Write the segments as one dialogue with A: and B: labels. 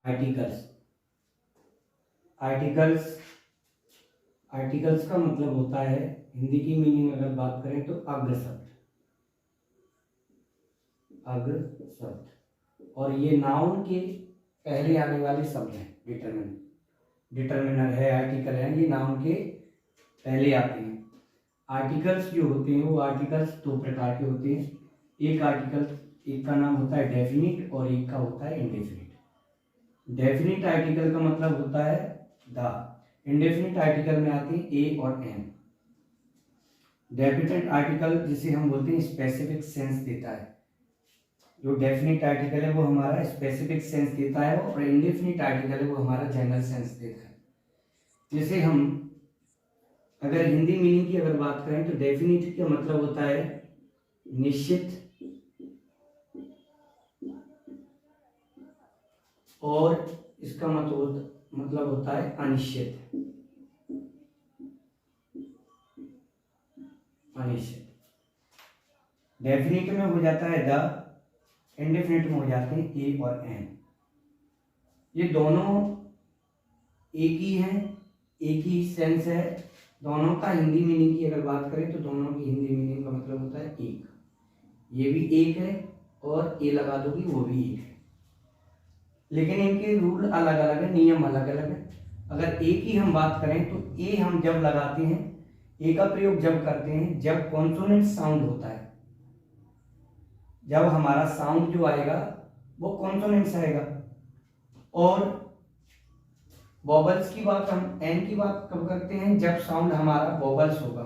A: Articles. Articles articles का मतलब होता है, हिंदी की मीनिंग अगर बात करें तो अग्र शब्द, अग्र शब्द। और ये नाउन के पहले आने वाले शब्द हैं। डिटरमिनर है, आर्टिकल है, ये नाउन के पहले आते हैं। आर्टिकल्स जो होते हैं वो आर्टिकल्स दो प्रकार के होते हैं। एक का नाम होता है डेफिनिट और एक का होता है इंडेफिनिट। डेफिनिट आर्टिकल का मतलब होता है द। इंडेफिनिट आर्टिकल में आते हैं ए और एम। डेफिनेट आर्टिकल जिसे हम बोलते हैं स्पेसिफिक सेंस देता है। जो डेफिनिट आर्टिकल है वो हमारा स्पेसिफिक सेंस देता है और इंडेफिनिट आर्टिकल है वो हमारा जनरल सेंस देता है। जैसे हम अगर हिंदी मीनिंग की अगर बात करें तो डेफिनिट का मतलब होता है निश्चित, और इसका मतलब होता है अनिश्चित। डेफिनिट में हो जाता है द, इंडेफिनिट में हो जाते हैं ए और एन। ये दोनों एक ही हैं, एक ही सेंस है। दोनों का हिंदी मीनिंग की अगर बात करें तो दोनों की हिंदी मीनिंग का मतलब होता है एक। ये भी एक है और ए लगा दोगी वो भी एक है, लेकिन इनके रूल अलग अलग है, नियम अलग अलग है। अगर ए की हम बात करें तो ए हम जब लगाते हैं, ए का प्रयोग जब करते हैं जब कॉन्सोनेंट साउंड होता है। जब हमारा साउंड जो आएगा वो कॉन्सोनेंट से आएगा। और वोबल्स की बात हम एन की बात कब करते हैं, जब साउंड हमारा वोबल्स होगा।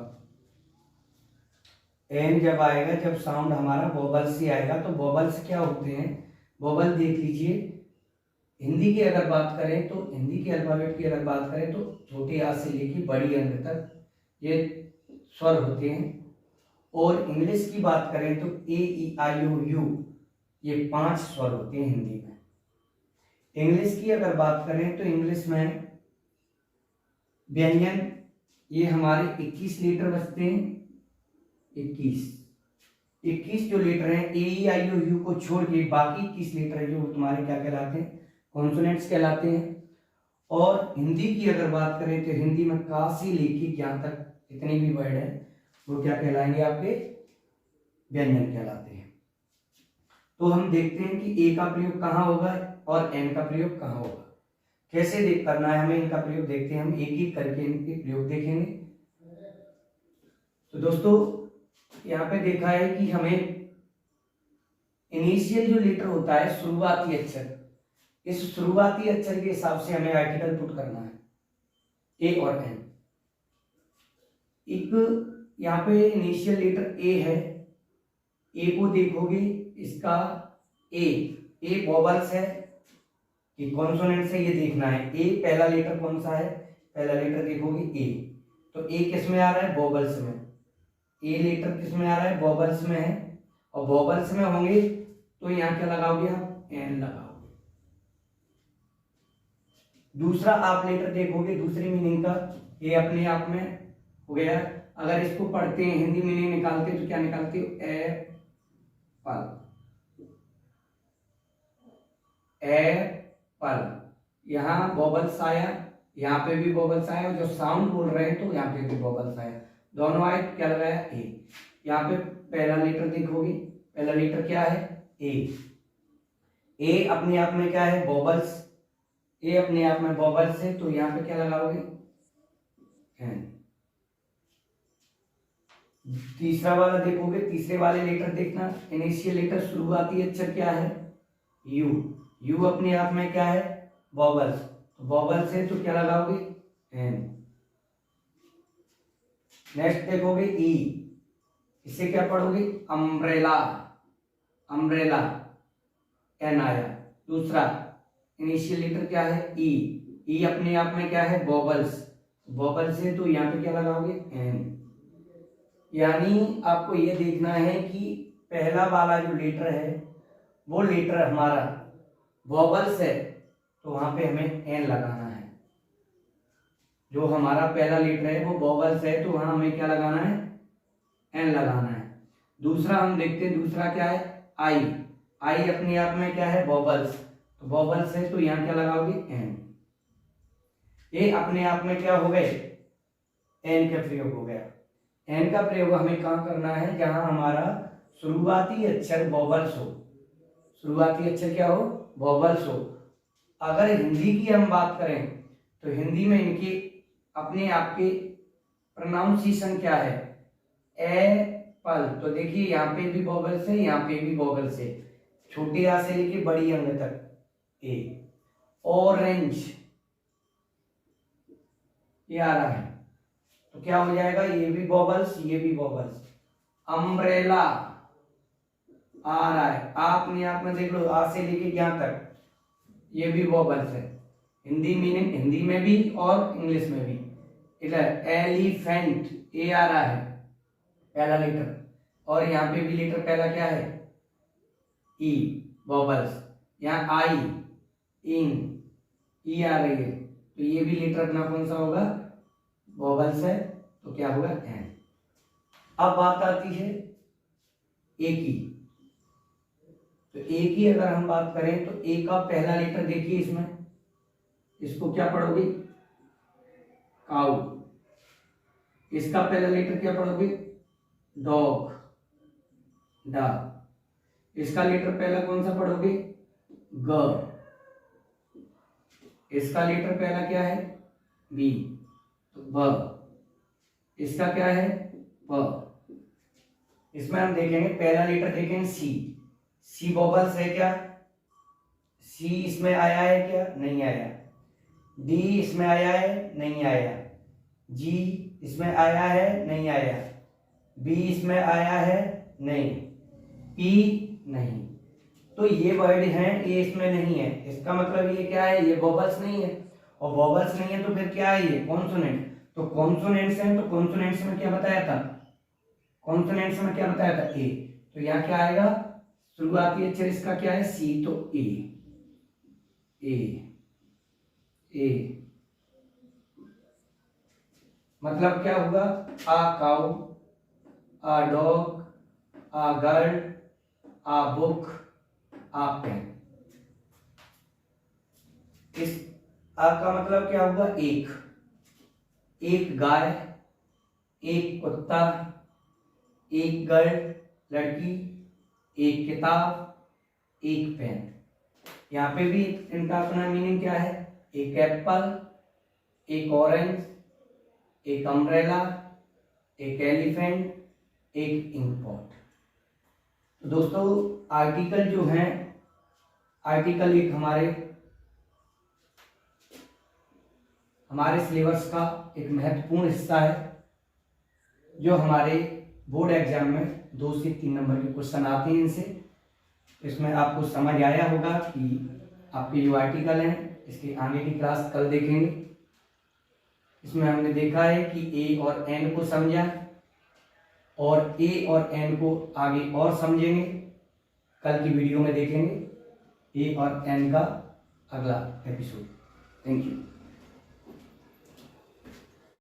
A: एन जब आएगा जब साउंड हमारा वोबल्स से आएगा। तो वोबल्स क्या होते हैं, वोबल देख लीजिए। हिंदी की अगर बात करें तो हिंदी के अल्फाबेट की अगर बात करें तो छोटे आ से लेकर बड़ी अंक तक ये स्वर होते हैं। और इंग्लिश की बात करें तो ए ई आई ओ यू, ये 5 स्वर होते हैं हिंदी में। इंग्लिश की अगर बात करें तो इंग्लिश में व्यंजन ये हमारे 21 लीटर बचते हैं। 21 जो लीटर हैं ए ई आई ओ यू को छोड़ के बाकी 21 लीटर जो तुम्हारे क्या कहलाते हैं, कॉन्सोनेंट्स कहलाते हैं। और हिंदी की अगर बात करें तो हिंदी में का से लेके क्या तक जितने भी वर्ड हैं वो क्या कहलाएंगे, आपके व्यंजन कहलाते हैं। तो हम देखते हैं कि ए का प्रयोग कहाँ होगा और एन का प्रयोग कहाँ होगा। कैसे देख करना है हमें इनका प्रयोग, देखते हैं हम एक एक करके इनके प्रयोग देखेंगे। तो दोस्तों यहाँ पे देखा है कि हमें इनिशियल जो लेटर होता है, शुरुआती अक्षर, इस शुरुआती अक्षर के हिसाब से हमें आर्टिकल पुट करना है ए और एन। एक यहाँ पे इनिशियल लेटर ए है, ए को देखोगे इसका ए वोबल्स है कि कॉन्सोनेंट से, ये देखना है ए पहला लेटर कौन सा है। पहला लेटर देखोगे ए, तो ए किस में आ रहा है, वोबल्स में। ए लेटर किस में आ रहा है, वोबल्स में है। और वोबल्स में होंगे तो यहाँ क्या लगाओगे आप, एन लगाओगे। दूसरा आप लेटर देखोगे दूसरी मीनिंग का, ये अपने आप में हो गया। अगर इसको पढ़ते हैं हिंदी मीनिंग निकालते तो क्या निकालते हो, एप्पल। यहाँ वोबल्स आया, यहाँ पे भी वोबल्स आया, जो साउंड बोल रहे हैं तो यहाँ पे भी वोबल्स आया, दोनों आए, क्या लगाया ए। यहाँ पे पहला लेटर देखोगे, पहला लेटर क्या है, ए अपने आप में क्या है, वोबल्स। ए अपने आप में वोबल्स है तो यहाँ पे क्या लगाओगे, एन। तीसरा वाला देखोगे, तीसरे वाले लेटर देखना, इनिशियल लेटर शुरुआती अक्षर क्या है, यू। यू अपने आप में क्या है, वोबल्स। तो वोबल्स है तो क्या लगाओगे, एन। नेक्स्ट देखोगे ई, इसे क्या पढ़ोगे, अम्ब्रेला, अम्ब्रेला, एन आया। दूसरा इनिशियल लेटर क्या है, ई अपने आप में क्या है, वोबल्स। वोबल्स है तो यहाँ पे क्या लगाओगे, एन। यानी आपको ये देखना है कि पहला वाला जो लेटर है वो लेटर हमारा वोबल्स है तो वहां पे हमें एन लगाना है। जो हमारा पहला लेटर है वो वोबल्स है तो वहां हमें क्या लगाना है, एन लगाना है। दूसरा हम देखते हैं, दूसरा क्या है, आई। आई अपने आप में क्या है, वोबल्स। तो वॉवल्स है तो यहाँ क्या लगाओगे एन। ये अपने आप में क्या हो गए, एन का प्रयोग हो गया। एन का प्रयोग हमें कहाँ करना है, जहां हमारा शुरुआती अक्षर वॉवल्स हो। शुरुआती अक्षर क्या हो, वॉवल्स हो। अगर हिंदी की हम बात करें तो हिंदी में इनके अपने आप के प्रोनाउंसिएशन क्या है, एप्पल। तो देखिए यहाँ पे भी वॉवल्स है, यहाँ पे भी वॉवल्स है, छोटे आ से लेके बड़ी अंग तक ए। ऑरेंज ये आ रहा है तो क्या हो जाएगा, ये भी वॉवल्स ये भी वॉवल्स। अम्ब्रेला आ रहा है, आपने आप में देख लो आ से लेके यहाँ तक, ये भी वॉवल्स है। हिंदी मीनिंग, हिंदी में भी और इंग्लिश में भी। इधर एलिफेंट ए आ रहा है पहला लेटर, और यहाँ पे भी लेटर पहला क्या है ई, वॉवल्स। यहाँ आई इन ई आ रही है तो ये भी लेटर अपना कौन सा होगा, वॉवल्स है तो क्या होगा एन। अब बात आती है ए की। तो ए की अगर हम बात करें तो ए का पहला लेटर देखिए इसमें, इसको क्या पढ़ोगे काउ। इसका पहला लेटर क्या पढ़ोगे डॉग डा। इसका लेटर पहला कौन सा पढ़ोगे ग। इसका लेटर पहला क्या है बी तो ब। इसका क्या है प। इसमें हम देखेंगे पहला लेटर देखेंगे सी। सी वॉवल्स है क्या, सी इसमें आया है क्या, नहीं आया। डी इसमें आया है, नहीं आया। जी इसमें आया है, नहीं आया। बी इसमें आया है, नहीं। पी नहीं। तो ये वर्ड हैं, ये इसमें नहीं है, इसका मतलब ये क्या है, ये वॉवल्स नहीं है। और वॉवल्स नहीं है तो फिर क्या है ये कॉन्सोनेंट। तो कॉन्सोनेंट्स हैं तो कॉन्सोनेंट्स में क्या बताया था, कॉन्सोनेंट्स में क्या बताया था ए। तो यहाँ क्या आएगा, शुरुआती अक्षर इसका क्या है सी तो ए। ए ए मतलब क्या होगा, आ काउ, आ डॉग, आ गर्ल, आ बुक, आ पेन। इस आ का मतलब क्या होगा एक, एक गाय, एक कुत्ता, एक गर्ल लड़की, एक किताब, एक पेन। यहाँ पे भी इनका अपना मीनिंग क्या है, एक एप्पल, एक ऑरेंज, एक अम्ब्रेला, एक एलिफेंट, एक इंकपॉट। तो दोस्तों आर्टिकल जो हैं, आर्टिकल एक हमारे सिलेबस का एक महत्वपूर्ण हिस्सा है, जो हमारे बोर्ड एग्जाम में 2 से 3 नंबर के क्वेश्चन आते हैं इनसे। इसमें आपको समझ आया होगा कि आपके जो आर्टिकल हैं इसके आगे की क्लास कल देखेंगे। इसमें हमने देखा है कि ए और एन को समझा, और ए और एन को आगे और समझेंगे, कल की वीडियो में देखेंगे ए और एन का अगला एपिसोड। Thank you.